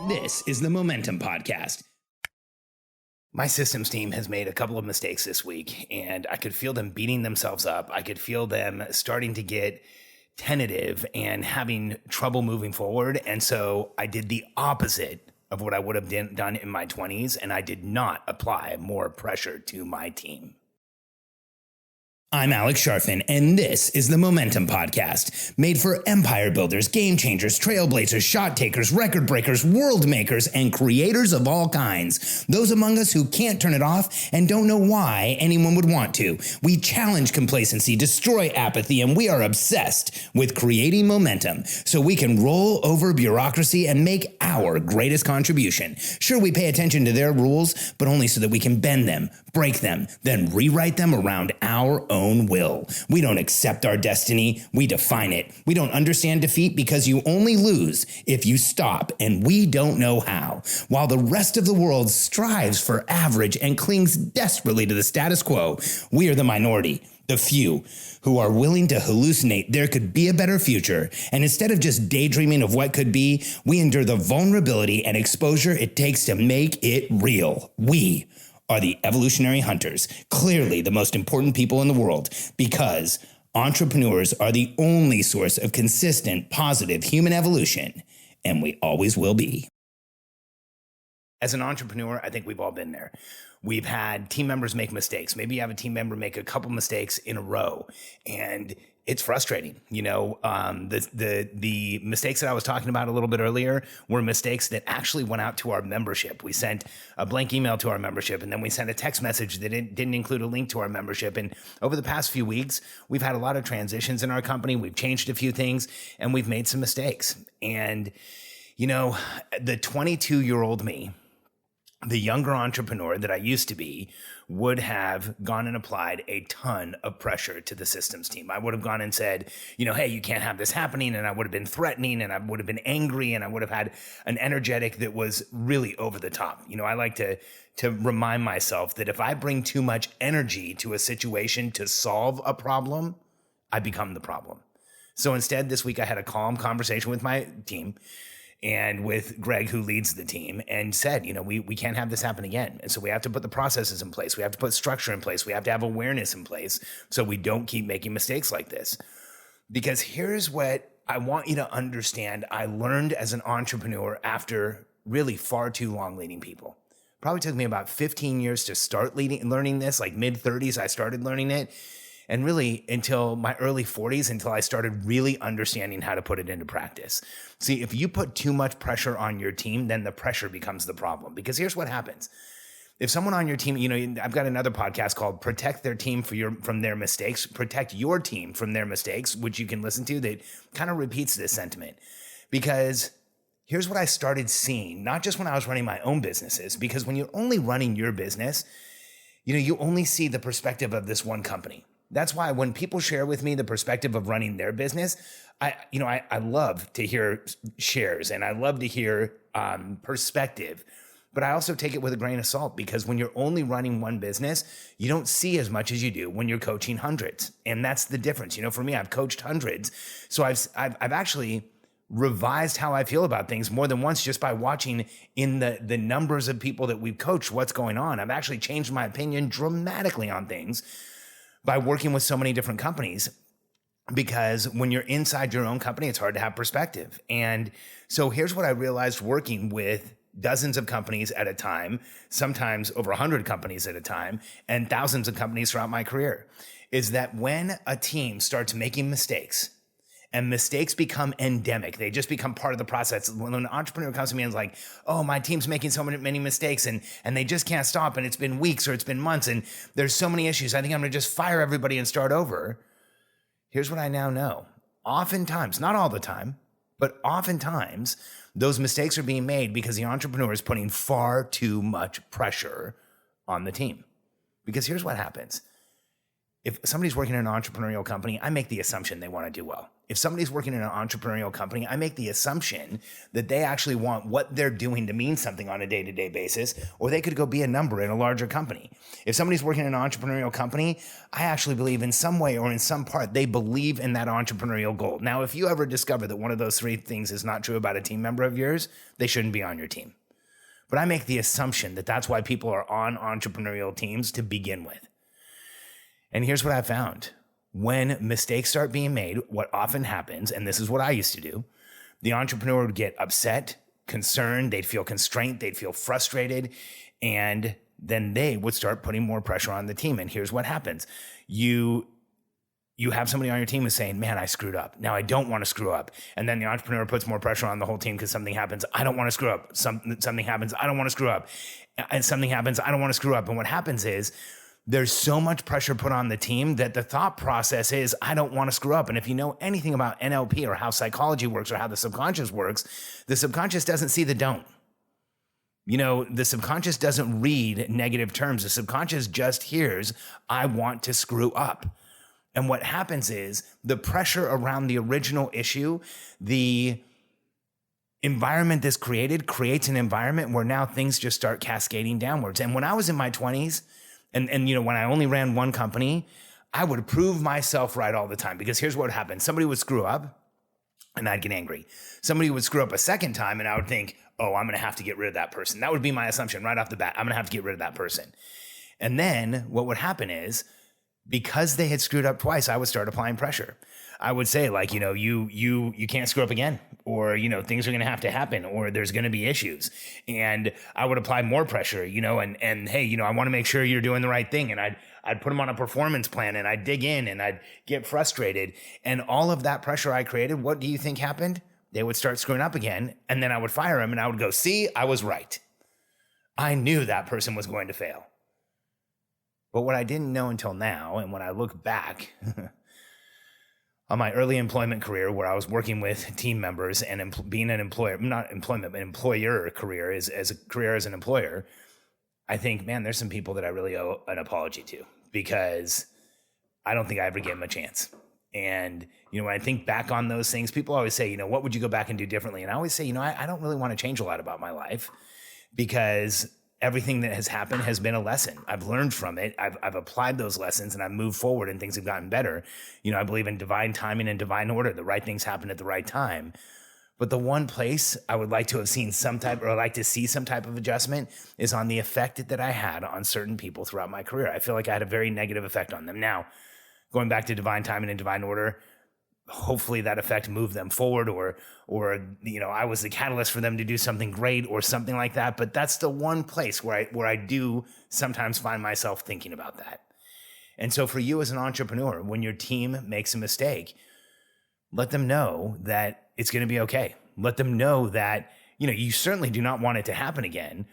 This is the Momentum Podcast. My systems team has made a couple of mistakes this week, and I could feel them beating themselves up. I could feel them starting to get tentative and having trouble moving forward. And so I did the opposite of what I would have done in my 20s, and I did not apply more pressure to my team. I'm Alex Sharfin, and this is the Momentum Podcast, made for empire builders, game changers, trailblazers, shot takers, record breakers, world makers, and creators of all kinds. Those among us who can't turn it off and don't know why anyone would want to. We challenge complacency, destroy apathy, and we are obsessed with creating momentum so we can roll over bureaucracy and make our greatest contribution. Sure, we pay attention to their rules, but only so that we can bend them, break them, then rewrite them around our own will. We don't accept our destiny, we define it. We don't understand defeat because you only lose if you stop, and we don't know how. While the rest of the world strives for average and clings desperately to the status quo, we are the minority, the few, who are willing to hallucinate there could be a better future. And instead of just daydreaming of what could be, we endure the vulnerability and exposure it takes to make it real. We are the evolutionary hunters, clearly the most important people in the world, because entrepreneurs are the only source of consistent, positive human evolution, and we always will be. As an entrepreneur, I think we've all been there. We've had team members make mistakes. Maybe you have a team member make a couple mistakes in a row, and it's frustrating. You know, the mistakes that I was talking about a little bit earlier were mistakes that actually went out to our membership. We sent a blank email to our membership, and then we sent a text message that didn't include a link to our membership. And over the past few weeks, we've had a lot of transitions in our company. We've changed a few things, and we've made some mistakes. And, you know, the 22-year-old me, the younger entrepreneur that I used to be, would have gone and applied a ton of pressure to the systems team. I would have gone and said, you know, hey, you can't have this happening. And I would have been threatening, and I would have been angry, and I would have had an energetic that was really over the top. You know, I like to remind myself that if I bring too much energy to a situation to solve a problem, I become the problem. So instead, this week I had a calm conversation with my team and with Greg, who leads the team, and said, you know, we can't have this happen again. And so we have to put the processes in place. We have to put structure in place. We have to have awareness in place so we don't keep making mistakes like this. Because here's what I want you to understand. I learned as an entrepreneur after really far too long leading people. Probably took me about 15 years to start learning this, like mid-30s, I started learning it. And really until my early 40s, until I started really understanding how to put it into practice. See, if you put too much pressure on your team, then the pressure becomes the problem. Because here's what happens. If someone on your team, you know, I've got another podcast called Protect Their Team from Their Mistakes, Protect Your Team from Their Mistakes, which you can listen to, that kind of repeats this sentiment. Because here's what I started seeing, not just when I was running my own businesses, because when you're only running your business, you know, you only see the perspective of this one company. That's why when people share with me the perspective of running their business, I love to hear shares, and I love to hear perspective, but I also take it with a grain of salt, because when you're only running one business, you don't see as much as you do when you're coaching hundreds. And that's the difference. You know, for me, I've coached hundreds. So I've actually revised how I feel about things more than once just by watching in the numbers of people that we've coached what's going on. I've actually changed my opinion dramatically on things by working with so many different companies, because when you're inside your own company, it's hard to have perspective. And so here's what I realized working with dozens of companies at a time, sometimes over 100 companies at a time, and thousands of companies throughout my career, is that when a team starts making mistakes, and mistakes become endemic, they just become part of the process. When an entrepreneur comes to me and is like, oh, my team's making so many mistakes, and they just can't stop, and it's been weeks or it's been months, and there's so many issues, I think I'm gonna just fire everybody and start over. Here's what I now know. Oftentimes, not all the time, but oftentimes, those mistakes are being made because the entrepreneur is putting far too much pressure on the team. Because here's what happens. If somebody's working in an entrepreneurial company, I make the assumption they want to do well. If somebody's working in an entrepreneurial company, I make the assumption that they actually want what they're doing to mean something on a day-to-day basis, or they could go be a number in a larger company. If somebody's working in an entrepreneurial company, I actually believe in some way or in some part, they believe in that entrepreneurial goal. Now, if you ever discover that one of those three things is not true about a team member of yours, they shouldn't be on your team. But I make the assumption that that's why people are on entrepreneurial teams to begin with. And here's what I found. When mistakes start being made, what often happens, and this is what I used to do, the entrepreneur would get upset, concerned, they'd feel constrained, they'd feel frustrated, and then they would start putting more pressure on the team. And here's what happens. You have somebody on your team who's saying, man, I screwed up. Now I don't want to screw up. And then the entrepreneur puts more pressure on the whole team because something happens. I don't want to screw up. Something happens. I don't want to screw up. And something happens. I don't want to screw up. And what happens is there's so much pressure put on the team that the thought process is, I don't want to screw up. And if you know anything about NLP or how psychology works or how the subconscious works, the subconscious doesn't see the don't. The subconscious doesn't read negative terms. The subconscious just hears, I want to screw up. And what happens is the pressure around the original issue, the environment that's created creates an environment where now things just start cascading downwards. And when I was in my 20s, and when I only ran one company, I would prove myself right all the time, because here's what would happen. Somebody would screw up and I'd get angry. Somebody would screw up a second time and I would think, oh, I'm going to have to get rid of that person. That would be my assumption right off the bat. I'm going to have to get rid of that person. And then what would happen is, because they had screwed up twice, I would start applying pressure. I would say, like, you can't screw up again, or, things are going to have to happen, or there's going to be issues. And I would apply more pressure, and hey, I want to make sure you're doing the right thing. And I'd put them on a performance plan, and I'd dig in and I'd get frustrated. And all of that pressure I created, what do you think happened? They would start screwing up again. And then I would fire them and I would go, see, I was right. I knew that person was going to fail. But what I didn't know until now, and when I look back on my early employment career, where I was working with team members and being an employer, not employment, but employer career, as a career as an employer, I think, man, there's some people that I really owe an apology to, because I don't think I ever gave them a chance. And, when I think back on those things, people always say, what would you go back and do differently? And I always say, I don't really want to change a lot about my life, because everything that has happened has been a lesson. I've learned from it. I've applied those lessons and I've moved forward and things have gotten better. I believe in divine timing and divine order. The right things happen at the right time. But the one place I would like to have seen some type of adjustment is on the effect that I had on certain people throughout my career. I feel like I had a very negative effect on them. Now, going back to divine timing and divine order, hopefully that effect moved them forward, or I was the catalyst for them to do something great or something like that. But that's the one place where I do sometimes find myself thinking about that. And so for you as an entrepreneur, when your team makes a mistake, let them know that it's going to be okay. Let them know that, you certainly do not want it to happen again.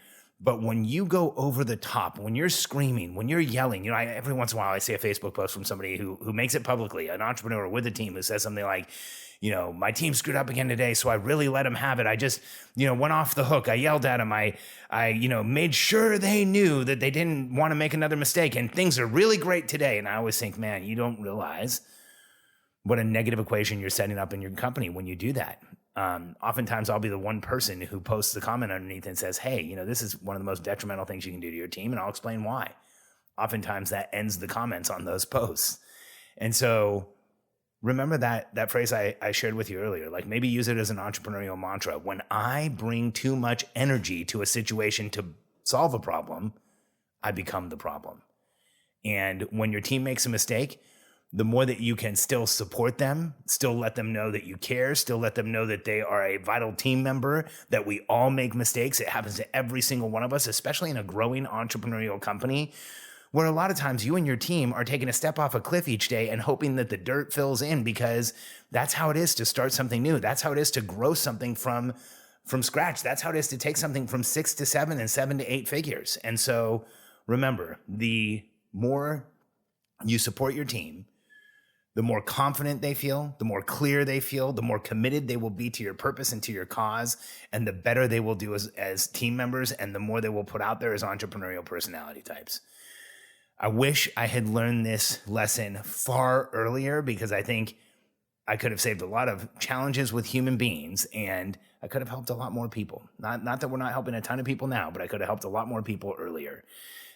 But when you go over the top, when you're screaming, when you're yelling, every once in a while I see a Facebook post from somebody who makes it publicly, an entrepreneur with a team, who says something like, my team screwed up again today, so I really let them have it. I just, went off the hook. I yelled at them. I made sure they knew that they didn't want to make another mistake, and things are really great today. And I always think, man, you don't realize what a negative equation you're setting up in your company when you do that. Oftentimes I'll be the one person who posts the comment underneath and says, hey, this is one of the most detrimental things you can do to your team, and I'll explain why. Oftentimes that ends the comments on those posts. And so remember that phrase I shared with you earlier, like maybe use it as an entrepreneurial mantra. When I bring too much energy to a situation to solve a problem, I become the problem. And when your team makes a mistake, the more that you can still support them, still let them know that you care, still let them know that they are a vital team member, that we all make mistakes. It happens to every single one of us, especially in a growing entrepreneurial company, where a lot of times you and your team are taking a step off a cliff each day and hoping that the dirt fills in, because that's how it is to start something new. That's how it is to grow something from scratch. That's how it is to take something from 6 to 7 and 7 to 8 figures. And so remember, the more you support your team, the more confident they feel, the more clear they feel, the more committed they will be to your purpose and to your cause, and the better they will do as team members, and the more they will put out there as entrepreneurial personality types. I wish I had learned this lesson far earlier, because I think I could have saved a lot of challenges with human beings, and I could have helped a lot more people. Not that we're not helping a ton of people now, but I could have helped a lot more people earlier.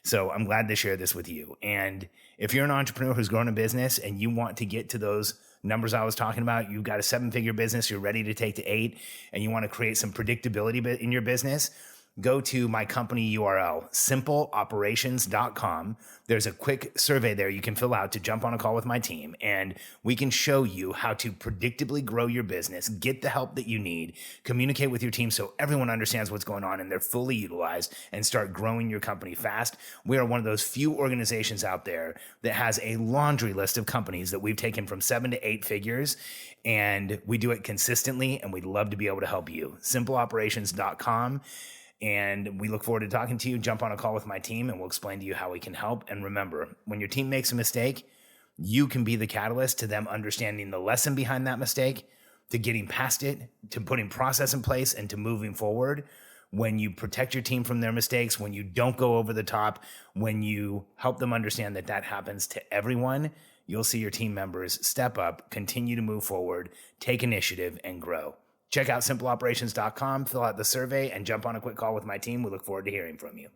So I'm glad to share this with you. And if you're an entrepreneur who's growing a business and you want to get to those numbers I was talking about, you've got a 7-figure business, you're ready to take to 8, and you want to create some predictability in your business, go to my company URL, simpleoperations.com. There's a quick survey there you can fill out to jump on a call with my team, and we can show you how to predictably grow your business, get the help that you need, communicate with your team so everyone understands what's going on and they're fully utilized, and start growing your company fast. We are one of those few organizations out there that has a laundry list of companies that we've taken from 7 to 8 figures, and we do it consistently, and we'd love to be able to help you. Simpleoperations.com. And we look forward to talking to you. Jump on a call with my team and we'll explain to you how we can help. And remember, when your team makes a mistake, you can be the catalyst to them understanding the lesson behind that mistake, to getting past it, to putting process in place, and to moving forward. When you protect your team from their mistakes, when you don't go over the top, when you help them understand that that happens to everyone, you'll see your team members step up, continue to move forward, take initiative, and grow. Check out simpleoperations.com, fill out the survey, and jump on a quick call with my team. We look forward to hearing from you.